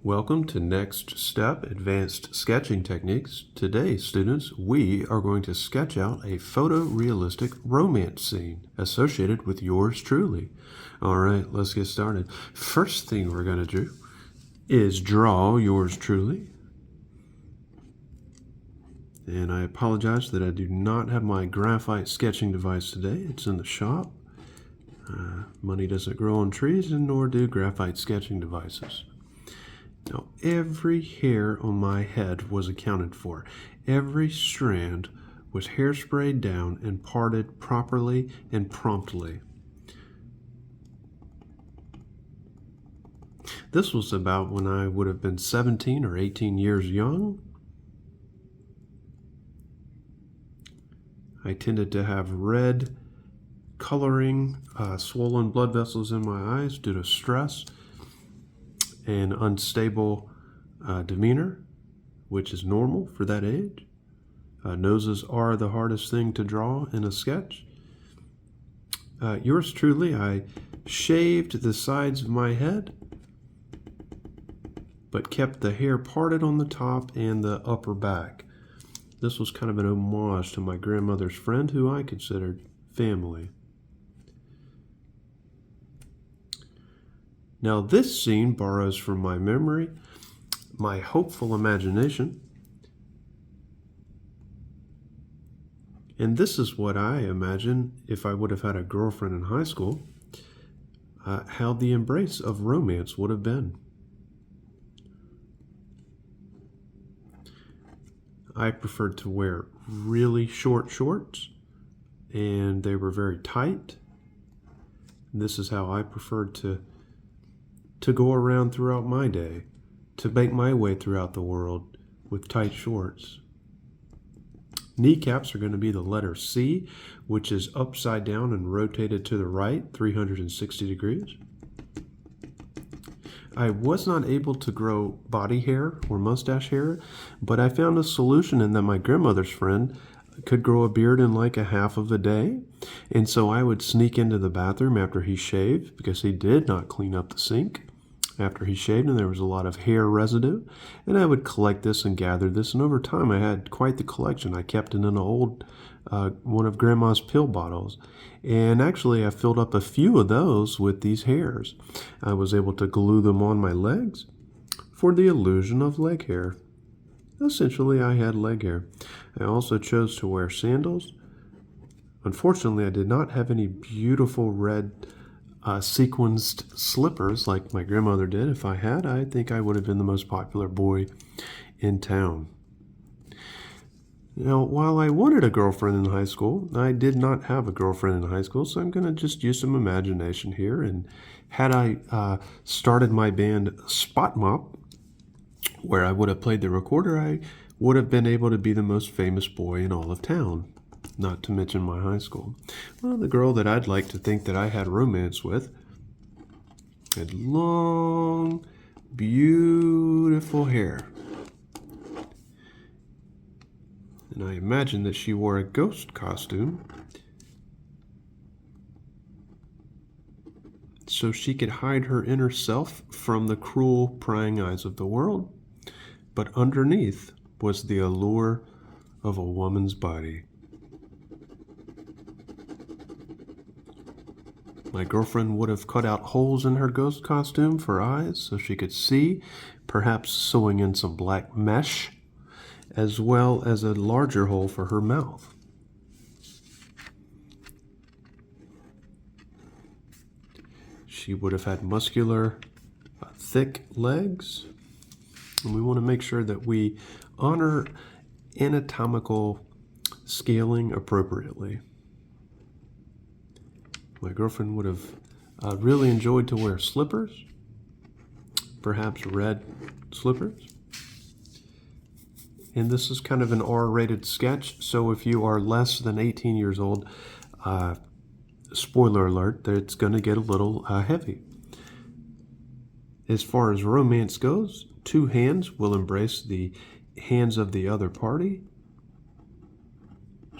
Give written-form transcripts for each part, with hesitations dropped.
Welcome to Next Step Advanced Sketching Techniques. Today, students, we are going to sketch out a photorealistic romance scene associated with yours truly. All right, let's get started. First thing we're going to do is draw yours truly. And I apologize that I do not have my graphite sketching device today. It's in the shop. Money doesn't grow on trees, and nor do graphite sketching devices. Now, every hair on my head was accounted for. Every strand was hairsprayed down and parted properly and promptly. This was about when I would have been 17 or 18 years young. I tended to have red coloring, swollen blood vessels in my eyes due to stress and unstable demeanor, which is normal for that age. Noses are the hardest thing to draw in a sketch. Yours truly, I shaved the sides of my head, but kept the hair parted on the top and the upper back. This was kind of an homage to my grandmother's friend, who I considered family. Now, this scene borrows from my memory, my hopeful imagination, and this is what I imagine if I would have had a girlfriend in high school, how the embrace of romance would have been. I preferred to wear really short shorts, and they were very tight. This is how I preferred to go around throughout my day, to make my way throughout the world with tight shorts. Kneecaps are going to be the letter C, which is upside down and rotated to the right 360 degrees. I was not able to grow body hair or mustache hair, but I found a solution in that my grandmother's friend could grow a beard in like a half of a day. And so I would sneak into the bathroom after he shaved, because he did not clean up the sink after he shaved, and there was a lot of hair residue. And I would collect this and gather this, and over time I had quite the collection. I kept it in an old one of Grandma's pill bottles, and actually I filled up a few of those with these hairs. I was able to glue them on my legs for the illusion of leg hair. Essentially, I had leg hair. I also chose to wear sandals. Unfortunately, I did not have any beautiful red sequenced slippers like my grandmother did. If I had, I think I would have been the most popular boy in town. Now, while I wanted a girlfriend in high school, I did not have a girlfriend in high school, so I'm going to just use some imagination here. And had I started my band Spot Mop, where I would have played the recorder, I would have been able to be the most famous boy in all of town, not to mention my high school. Well, the girl that I'd like to think that I had romance with had long, beautiful hair. And I imagine that she wore a ghost costume so she could hide her inner self from the cruel, prying eyes of the world. But underneath was the allure of a woman's body. My girlfriend would have cut out holes in her ghost costume for eyes so she could see, perhaps sewing in some black mesh, as well as a larger hole for her mouth. She would have had muscular, thick legs, and we want to make sure that we honor anatomical scaling appropriately. My girlfriend would have really enjoyed to wear slippers, perhaps red slippers. And this is kind of an R-rated sketch, so if you are less than 18 years old, spoiler alert, that it's going to get a little heavy. As far as romance goes, two hands will embrace the hands of the other party.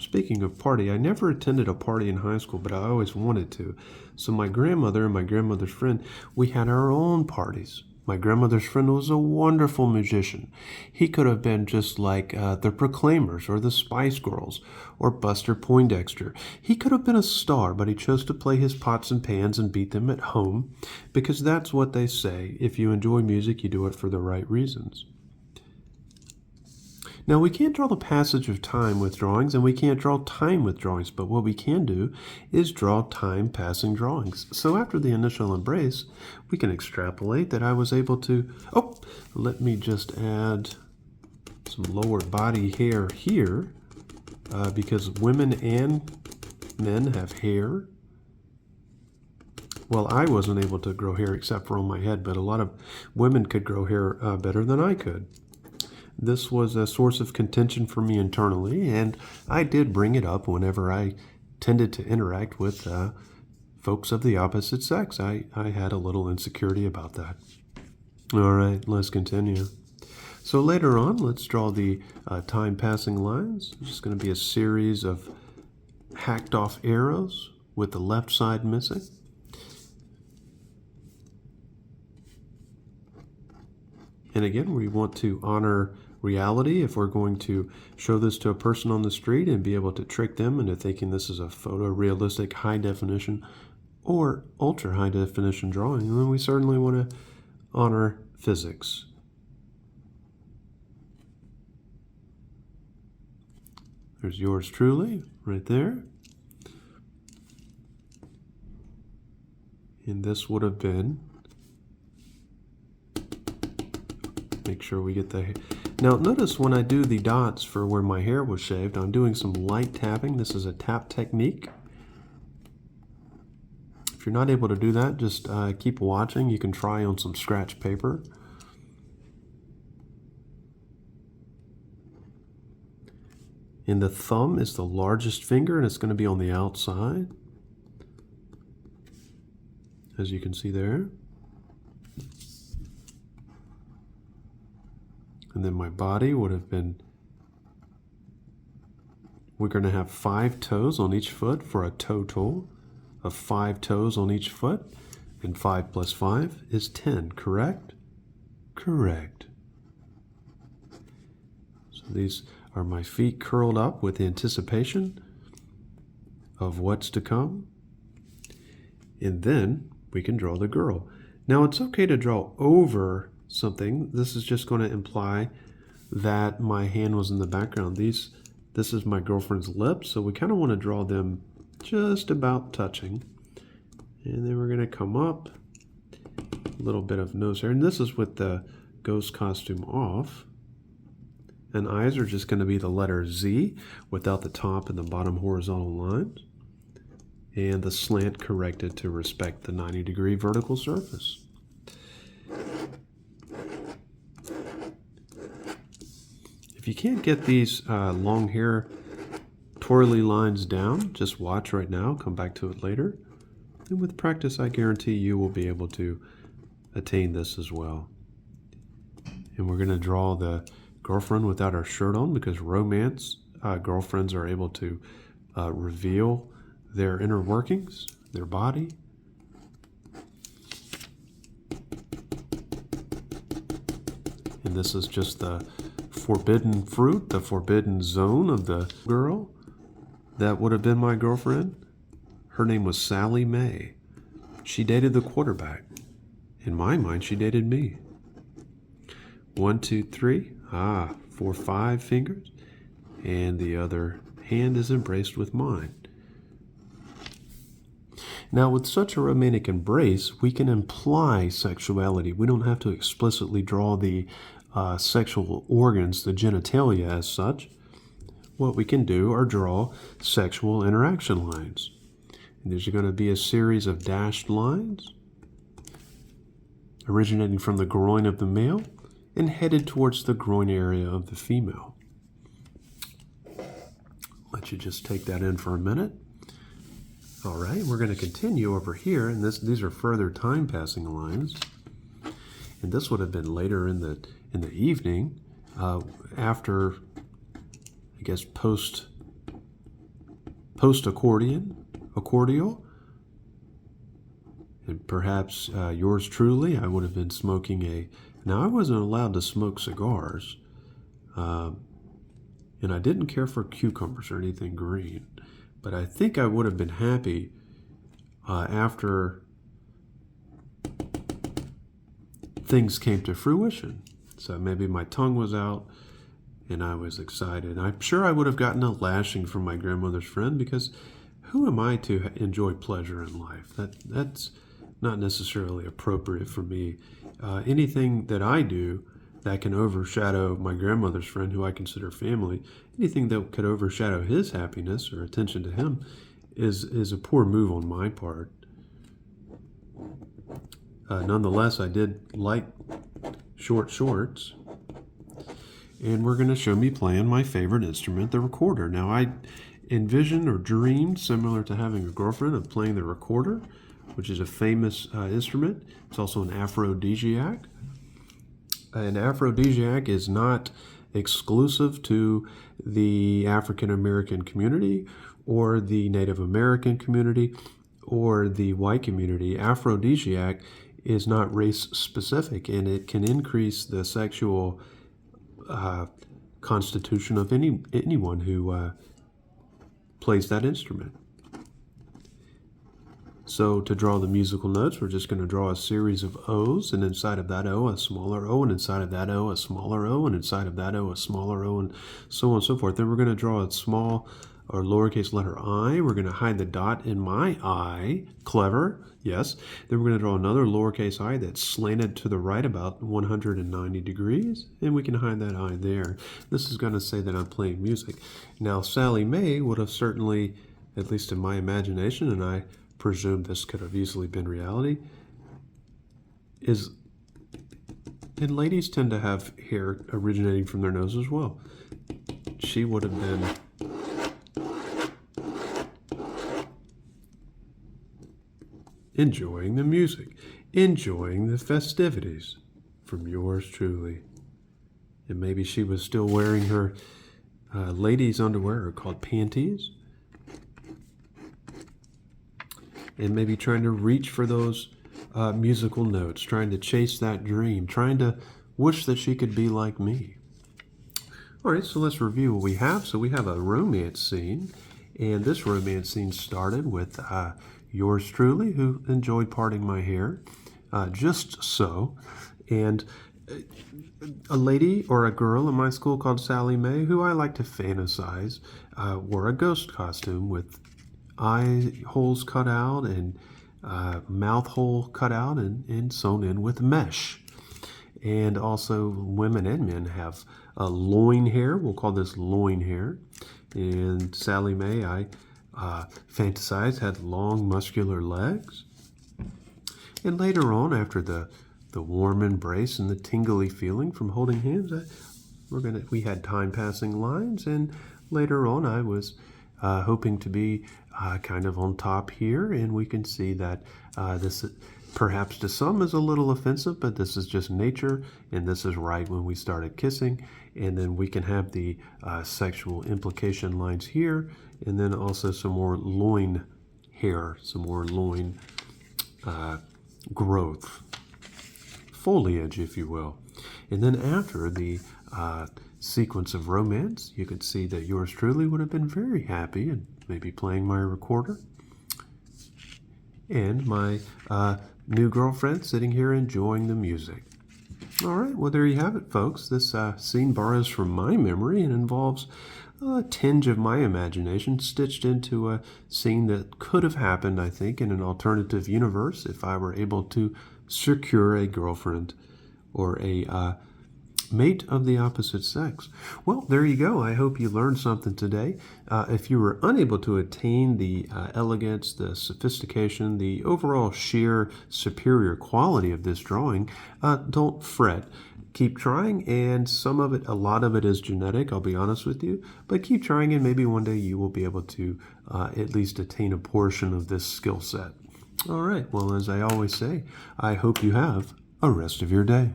Speaking of party, I never attended a party in high school, but I always wanted to. So my grandmother and my grandmother's friend, we had our own parties. My grandmother's friend was a wonderful musician. He could have been just like the Proclaimers or the Spice Girls or Buster Poindexter. He could have been a star, but he chose to play his pots and pans and beat them at home because that's what they say. If you enjoy music, you do it for the right reasons. Now, we can't draw the passage of time with drawings, and we can't draw time with drawings, but what we can do is draw time-passing drawings. So after the initial embrace, we can extrapolate that I was able to... Oh, let me just add some lower body hair here, because women and men have hair. Well, I wasn't able to grow hair except for on my head, but a lot of women could grow hair better than I could. This was a source of contention for me internally, and I did bring it up whenever I tended to interact with folks of the opposite sex. I had a little insecurity about that. All right, let's continue. So later on, let's draw the time-passing lines. It's just going to be a series of hacked-off arrows with the left side missing. And again, we want to honor reality. If we're going to show this to a person on the street and be able to trick them into thinking this is a photorealistic high definition or ultra high definition drawing, then we certainly want to honor physics. There's yours truly right there. And this would have been, make sure we get the... Now notice when I do the dots for where my hair was shaved, I'm doing some light tapping. This is a tap technique. If you're not able to do that, just keep watching. You can try on some scratch paper. And the thumb is the largest finger, and it's going to be on the outside, as you can see there. And then my body would have been, we're going to have 5 toes on each foot for a total of 5 toes on each foot. And 5 plus 5 is 10, correct? Correct. So these are my feet curled up with anticipation of what's to come. And then we can draw the girl. Now it's okay to draw over something. This is just going to imply that my hand was in the background. This is my girlfriend's lips, so we kind of want to draw them just about touching. And then we're going to come up, a little bit of nose hair, and this is with the ghost costume off. And eyes are just going to be the letter Z without the top and the bottom horizontal lines, and the slant corrected to respect the 90-degree vertical surface. If you can't get these long hair twirly lines down, just watch right now, come back to it later. And with practice, I guarantee you will be able to attain this as well. And we're going to draw the girlfriend without her shirt on, because romance girlfriends are able to reveal their inner workings, their body. And this is just the forbidden fruit, the forbidden zone of the girl that would have been my girlfriend. Her name was Sally Mae. She dated the quarterback. In my mind, she dated me. 1, 2, 3. 4, 5 fingers. And the other hand is embraced with mine. Now, with such a romantic embrace, we can imply sexuality. We don't have to explicitly draw the sexual organs, the genitalia as such. What we can do are draw sexual interaction lines. And there's going to be a series of dashed lines originating from the groin of the male and headed towards the groin area of the female. Let you just take that in for a minute. All right, we're going to continue over here, and these are further time-passing lines. And this would have been later in the evening, after, I guess, post-accordial. And perhaps yours truly, I would have been smoking Now, I wasn't allowed to smoke cigars, and I didn't care for cucumbers or anything green, but I think I would have been happy after things came to fruition. So maybe my tongue was out and I was excited. I'm sure I would have gotten a lashing from my grandmother's friend, because who am I to enjoy pleasure in life? That's not necessarily appropriate for me. Anything that I do that can overshadow my grandmother's friend, who I consider family, anything that could overshadow his happiness or attention to him is a poor move on my part. Nonetheless, I did like short shorts, and we're going to show me playing my favorite instrument, the recorder. Now, I envisioned or dreamed, similar to having a girlfriend, of playing the recorder, which is a famous instrument. It's also an aphrodisiac. An aphrodisiac is not exclusive to the African American community or the Native American community or the white community. Aphrodisiac is not race specific, and it can increase the sexual constitution of anyone who plays that instrument. So to draw the musical notes, we're just going to draw a series of O's, and inside of that O, a smaller O, and inside of that O, a smaller O, and inside of that O, a smaller O, and so on and so forth. Then we're going to draw a small or lowercase letter I. We're going to hide the dot in my I. Clever, yes. Then we're going to draw another lowercase I that's slanted to the right about 190 degrees, and we can hide that I there. This is going to say that I'm playing music. Now, Sally Mae would have certainly, at least in my imagination, and I presume this could have easily been reality, and ladies tend to have hair originating from their nose as well. She would have been enjoying the music, enjoying the festivities from yours truly. And maybe she was still wearing her ladies' underwear, called panties, and maybe trying to reach for those musical notes, trying to chase that dream, trying to wish that she could be like me. All right, so let's review what we have. So we have a romance scene, and this romance scene started with yours truly, who enjoyed parting my hair, just so, and a lady or a girl in my school called Sally Mae, who I like to fantasize, wore a ghost costume with eye holes cut out and mouth hole cut out and sewn in with mesh. And also women and men have loin hair. We'll call this loin hair. And Sally Mae, I fantasized, had long muscular legs. And later on, after the warm embrace and the tingly feeling from holding hands, we had time-passing lines, and later on I was hoping to be kind of on top here, and we can see that this perhaps to some is a little offensive, but this is just nature, and this is right when we started kissing. And then we can have the sexual implication lines here, and then also some more loin hair, some more loin growth, foliage, if you will. And then after the sequence of romance, you could see that yours truly would have been very happy and maybe playing my recorder, and my new girlfriend sitting here enjoying the music. All right, well, there you have it, folks. This scene borrows from my memory and involves a tinge of my imagination stitched into a scene that could have happened, I think, in an alternative universe if I were able to secure a girlfriend or a mate of the opposite sex. Well, there you go. I hope you learned something today. If you were unable to attain the elegance, the sophistication, the overall sheer superior quality of this drawing, don't fret. Keep trying, and a lot of it is genetic, I'll be honest with you, but keep trying, and maybe one day you will be able to at least attain a portion of this skill set. All right, well, as I always say, I hope you have a rest of your day.